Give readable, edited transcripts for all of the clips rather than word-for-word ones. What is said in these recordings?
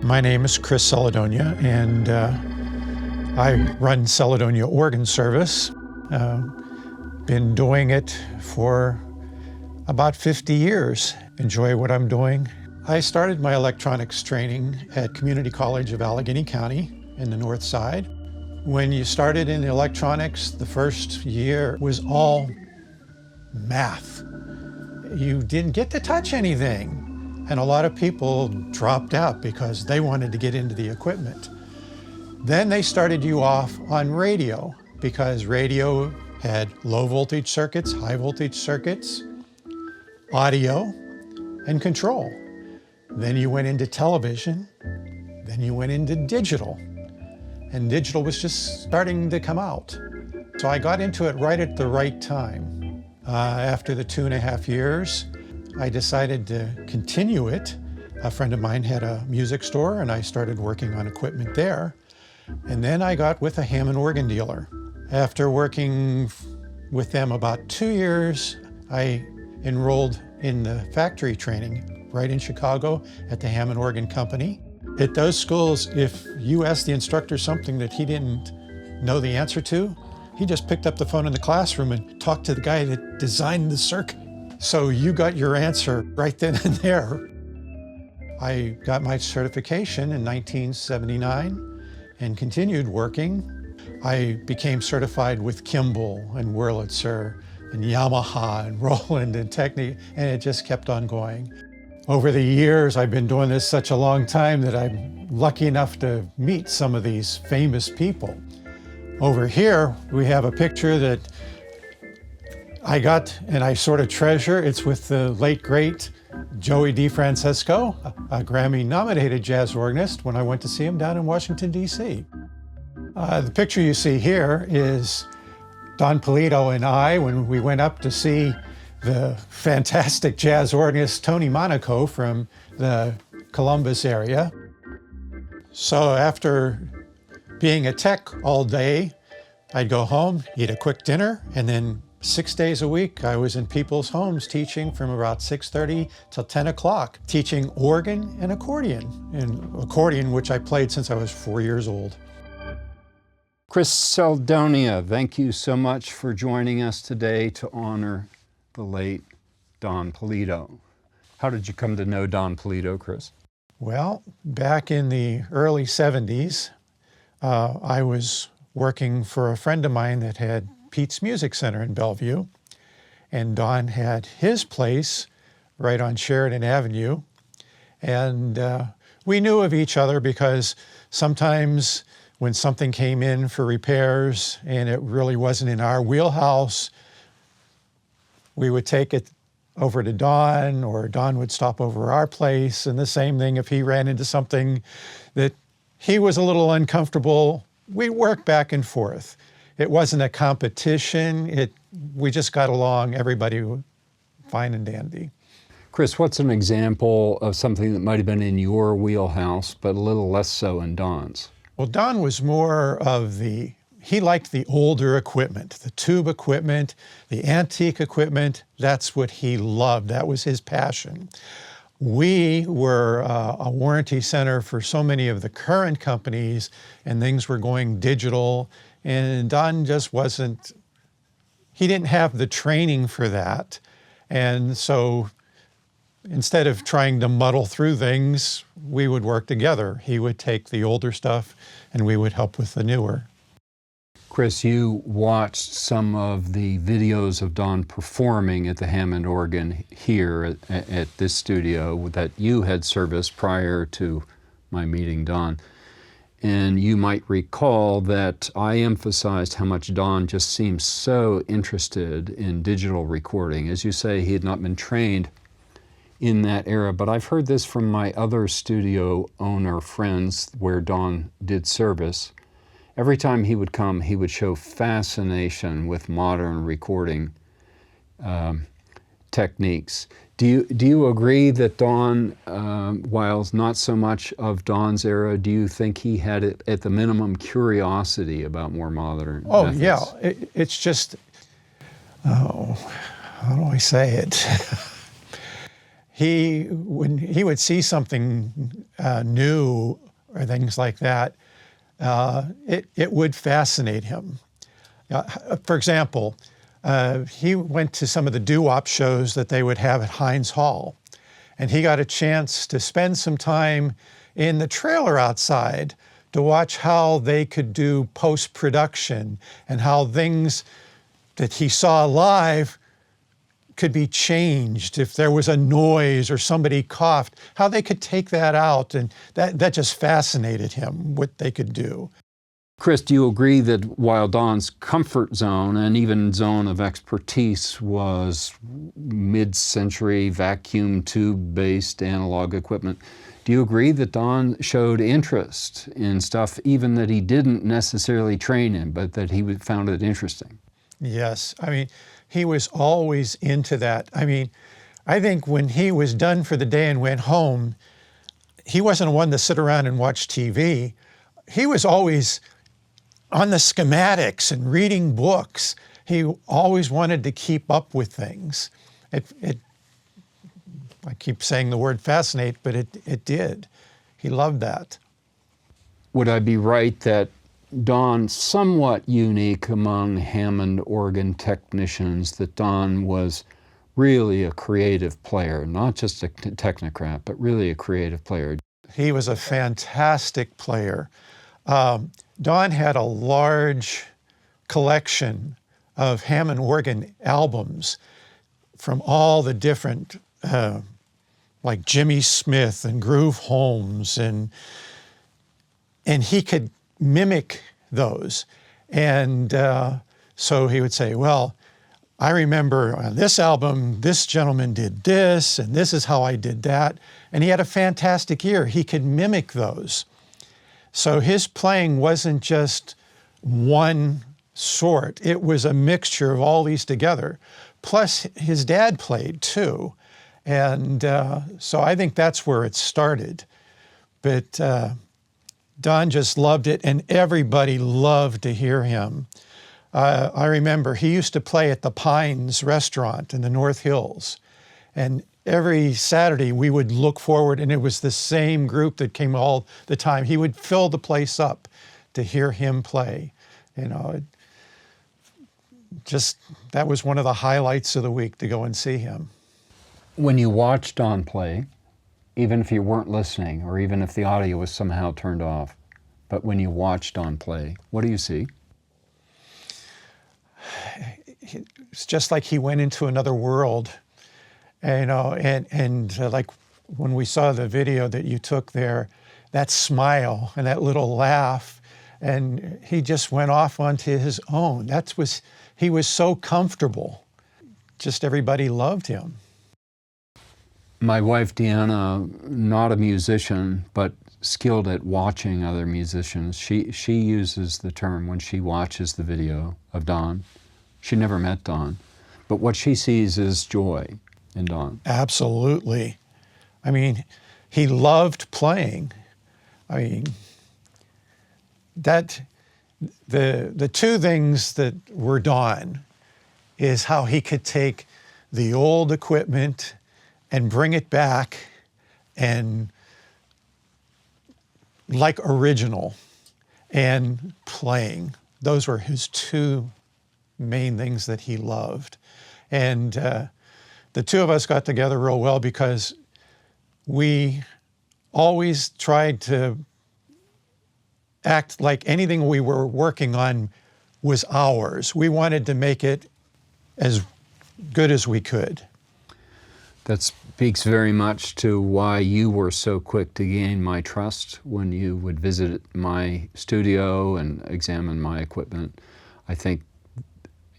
My name is Kris Celedonia, and I run Celedonia Organ Service. Been doing it for about 50 years. Enjoy what I'm doing. I started my electronics training at Community College of Allegheny County in the North Side. When you started in electronics, the first year was all math. You didn't get to touch anything. And a lot of people dropped out because they wanted to get into the equipment. Then they started you off on radio, because radio had low voltage circuits, high voltage circuits, audio, and control. Then you went into television, then you went into digital. And digital was just starting to come out. So I got into it right at the right time. After the 2.5 years, I decided to continue it. A friend of mine had a music store and I started working on equipment there. And then I got with a Hammond organ dealer. After working with them about 2 years, I enrolled in the factory training right in Chicago at the Hammond Organ Company. At those schools, if you asked the instructor something that he didn't know the answer to, he just picked up the phone in the classroom and talked to the guy that designed the circuit. So you got your answer right then and there. I got my certification in 1979 and continued working. I became certified with Kimball and Wurlitzer and Yamaha and Roland and Technic, and it just kept on going. Over the years, I've been doing this such a long time that I'm lucky enough to meet some of these famous people. Over here, we have a picture that I got and I sort of treasure. It's with the late, great Joey DeFrancesco, a Grammy-nominated jazz organist, when I went to see him down in Washington, D.C. The picture you see here is Don Polito and I when we went up to see the fantastic jazz organist Tony Monaco from the Columbus area. So after being a tech all day, I'd go home, eat a quick dinner, and then 6 days a week I was in people's homes teaching from about 6:30 till 10 o'clock, teaching organ and accordion, which I played since I was 4 years old. Kris Celedonia, thank you so much for joining us today to honor the late Don Polito. How did you come to know Don Polito, Kris? Well, back in the early 70s, I was working for a friend of mine that had Pete's Music Center in Bellevue, and Don had his place right on Sheridan Avenue. And we knew of each other because sometimes when something came in for repairs and it really wasn't in our wheelhouse, we would take it over to Don, or Don would stop over our place. And the same thing if he ran into something that he was a little uncomfortable, we'd work back and forth. It wasn't a competition. We just got along, everybody fine and dandy. Kris, what's an example of something that might have been in your wheelhouse, but a little less so in Don's? Well, Don was more of he liked the older equipment, the tube equipment, the antique equipment. That's what he loved. That was his passion. We were a warranty center for so many of the current companies, and things were going digital, and Don just he didn't have the training for that. And so instead of trying to muddle through things, we would work together. He would take the older stuff and we would help with the newer. Kris, you watched some of the videos of Don performing at the Hammond organ here at this studio that you had serviced prior to my meeting Don. And you might recall that I emphasized how much Don just seemed so interested in digital recording. As you say, he had not been trained in that era, but I've heard this from my other studio owner friends where Don did service. Every time he would come, he would show fascination with modern recording techniques. Do you agree that Don, while not so much of Don's era, do you think he had, at the minimum, curiosity about more modern methods? Yeah. It's just, oh, how do I say it? When he would see something new or things like that, it would fascinate him. For example, he went to some of the doo-wop shows that they would have at Heinz Hall, and he got a chance to spend some time in the trailer outside to watch how they could do post-production and how things that he saw live could be changed. If there was a noise or somebody coughed, how they could take that out. And that just fascinated him, what they could do. Kris, do you agree that while Don's comfort zone and even zone of expertise was mid-century vacuum tube-based analog equipment, do you agree that Don showed interest in stuff even that he didn't necessarily train in, but that he found it interesting? Yes, I mean, he was always into that. I mean, I think when he was done for the day and went home, he wasn't one to sit around and watch TV. He was always on the schematics and reading books. He always wanted to keep up with things. I keep saying the word fascinate, but it did. He loved that. Would I be right that Don, somewhat unique among Hammond organ technicians, that Don was really a creative player, not just a technocrat, but really a creative player? He was a fantastic player. Don had a large collection of Hammond organ albums from all the different, like Jimmy Smith and Groove Holmes, and he could mimic those. And so he would say, well, I remember on this album, this gentleman did this, and this is how I did that. And he had a fantastic ear. He could mimic those. So his playing wasn't just one sort. It was a mixture of all these together. Plus, his dad played too. And so I think that's where it started. But Don just loved it, and everybody loved to hear him. I remember he used to play at the Pines restaurant in the North Hills. And every Saturday we would look forward, and it was the same group that came all the time. He would fill the place up to hear him play. You know, that was one of the highlights of the week, to go and see him. When you watched Don play, even if you weren't listening, or even if the audio was somehow turned off, but when you watched Don play, what do you see? It's just like he went into another world, you know, and like when we saw the video that you took there, that smile and that little laugh, and he just went off onto his own. He was so comfortable. Just everybody loved him. My wife, Deanna, not a musician, but skilled at watching other musicians. She uses the term when she watches the video of Don. She never met Don, but what she sees is joy in Don. Absolutely. I mean, he loved playing. I mean, the two things that were Don is how he could take the old equipment and bring it back and like original, and playing. Those were his two main things that he loved. And the two of us got together real well because we always tried to act like anything we were working on was ours. We wanted to make it as good as we could. That speaks very much to why you were so quick to gain my trust when you would visit my studio and examine my equipment. I think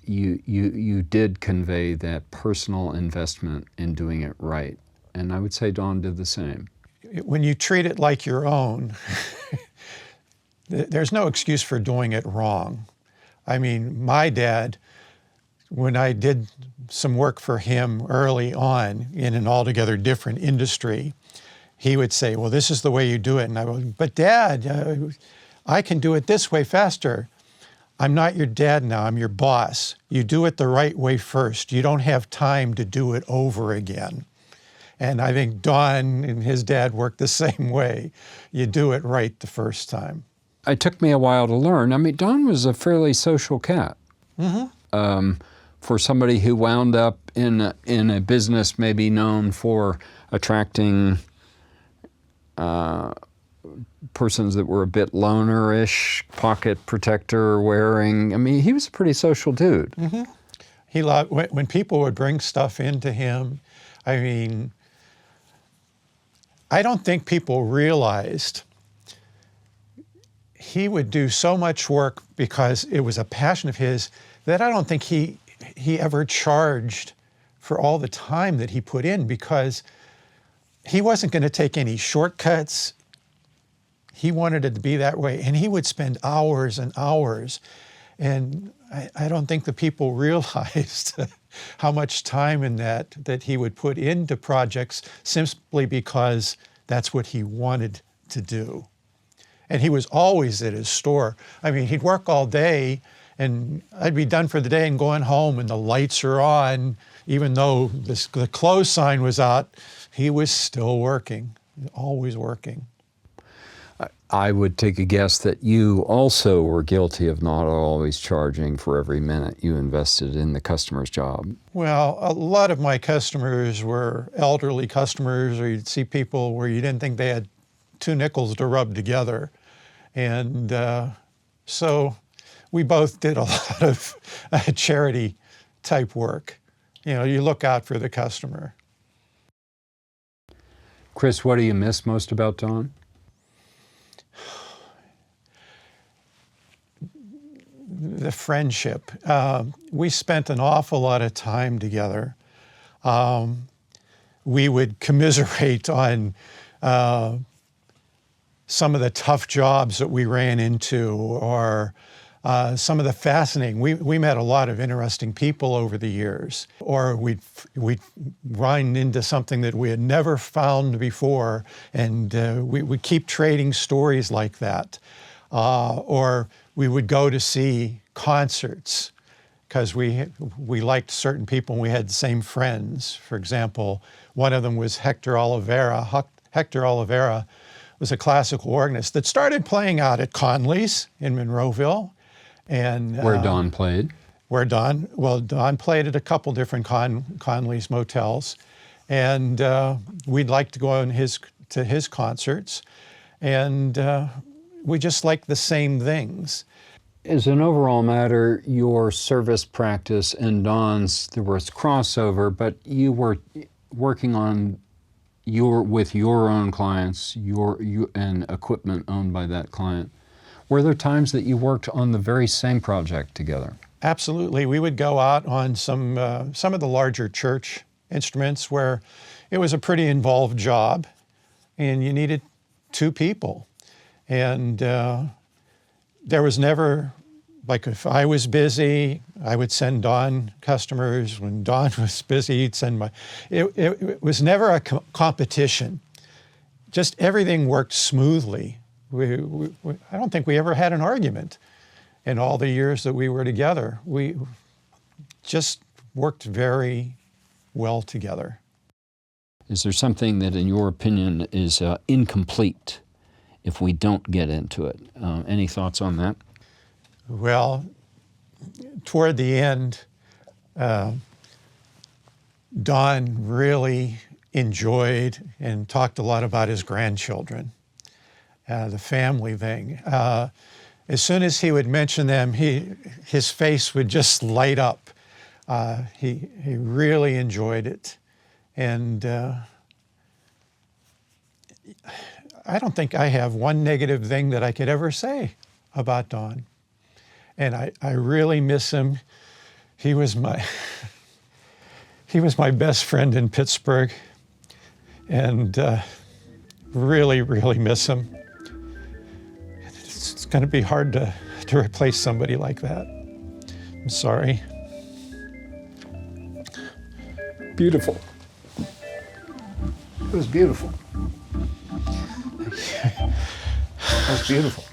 you did convey that personal investment in doing it right. And I would say Don did the same. When you treat it like your own, there's no excuse for doing it wrong. I mean, my dad, when I did some work for him early on in an altogether different industry, he would say, well, this is the way you do it. And I would, but Dad, I can do it this way faster. I'm not your dad now, I'm your boss. You do it the right way first. You don't have time to do it over again. And I think Don and his dad worked the same way. You do it right the first time. It took me a while to learn. I mean, Don was a fairly social cat. For somebody who wound up in a business maybe known for attracting persons that were a bit loner-ish, pocket protector wearing. I mean, he was a pretty social dude. He loved, when people would bring stuff into him, I mean, I don't think people realized he would do so much work because it was a passion of his that I don't think he ever charged for all the time that he put in, because he wasn't going to take any shortcuts. He wanted it to be that way, and he would spend hours and hours. And I don't think the people realized how much time in that he would put into projects simply because that's what he wanted to do. And he was always at his store. I mean, he'd work all day, and I'd be done for the day and going home, and the lights are on. Even though the close sign was out, he was still working, always working. I would take a guess that you also were guilty of not always charging for every minute you invested in the customer's job. Well, a lot of my customers were elderly customers, or you'd see people where you didn't think they had two nickels to rub together. And so we both did a lot of charity type work. You know, you look out for the customer. Kris, what do you miss most about Don? The friendship. We spent an awful lot of time together. We would commiserate on some of the tough jobs that we ran into, or some of the fascinating. We met a lot of interesting people over the years, or we'd run into something that we had never found before, and we would keep trading stories like that. Or we would go to see concerts because we liked certain people and we had the same friends. For example, one of them was Hector Oliveira. Hector Oliveira was a classical organist that started playing out at Conley's in Monroeville. And where Don played? Don played at a couple different Conley's motels. And we'd like to go to his concerts. And we just like the same things. As an overall matter, your service practice and Don's, there was crossover, but you were working on with your own clients, and equipment owned by that client. Were there times that you worked on the very same project together? Absolutely. We would go out on some of the larger church instruments where it was a pretty involved job, and you needed two people. And there was never, like if I was busy, I would send Don customers. When Don was busy, he'd send my, it was never a competition. Just everything worked smoothly. I don't think we ever had an argument in all the years that we were together. We just worked very well together. Is there something that, in your opinion, is incomplete if we don't get into it? Any thoughts on that? Well, toward the end, Don really enjoyed and talked a lot about his grandchildren, the family thing. As soon as he would mention them, his face would just light up. He really enjoyed it. And I don't think I have one negative thing that I could ever say about Don. And I really miss him. He was my best friend in Pittsburgh, and really, really miss him. It's going to be hard to replace somebody like that. I'm sorry. Beautiful. It was beautiful. It was beautiful.